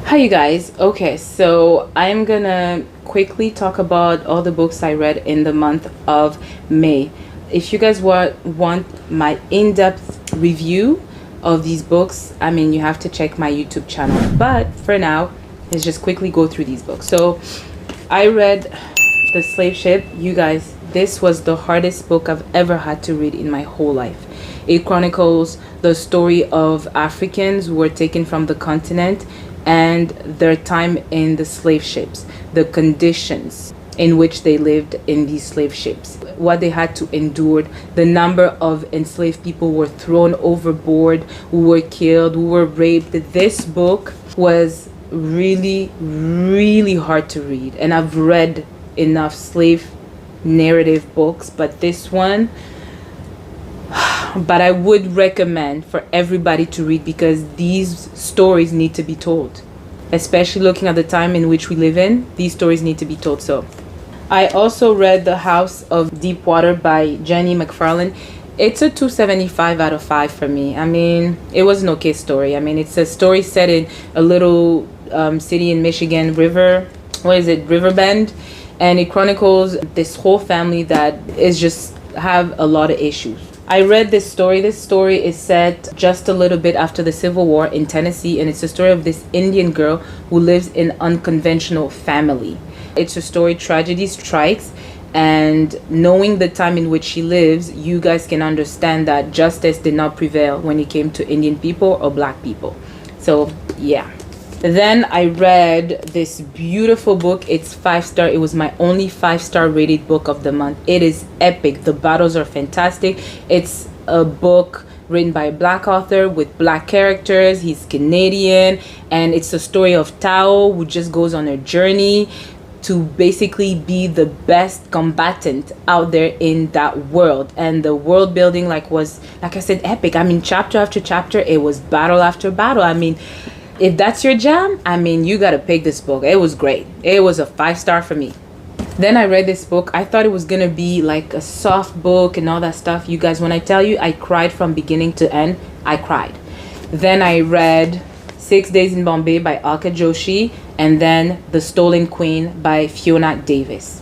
Hi, you guys. Okay, so I'm gonna quickly talk about all the books I read in the month of May. If you guys want my in-depth review of these books, I mean, you have to check my YouTube channel. But for now, let's just quickly go through these books. So I read The Slave Ship. You guys, this was the hardest book I've ever had to read in my whole life. It chronicles the story of Africans who were taken from the continent and their time in the slave ships, the conditions in which they lived in these slave ships, what they had to endure, the number of enslaved people who were thrown overboard, who were killed, who were raped. This book was really, really hard to read. And I've read enough slave narrative books, but this one, but I would recommend for everybody to read because these stories need to be told, especially looking at the time in which we live in. These stories need to be told. So I also read The House of Deep Water by Jenny McFarlane. It's a 2.75 out of 5 for me. I mean, it was an okay story. I mean, it's a story set in a little city in Michigan, Riverbend, and it chronicles this whole family that is just have a lot of issues. I read this story. This story is set just a little bit after the Civil War in Tennessee, and it's a story of this Indian girl who lives in an unconventional family. It's a story, tragedy strikes, and knowing the time in which she lives, you guys can understand that justice did not prevail when it came to Indian people or black people. So yeah. Then I read this beautiful book. It's 5-star. It was my only 5-star rated book of the month. It is epic. The battles are fantastic. It's a book written by a black author with black characters. He's Canadian, and it's a story of Tao, who just goes on a journey to basically be the best combatant out there in that world. And the world building was, like I said, epic. I mean, chapter after chapter, it was battle after battle. I mean, if that's your jam, I mean, you gotta pick this book. It was great. It was a 5-star for me. Then I read this book. I thought it was gonna be like a soft book and all that stuff. You guys, when I tell you I cried from beginning to end, I cried. Then I read 6 Days in Bombay by Alka Joshi, and then The Stolen Queen by Fiona Davis.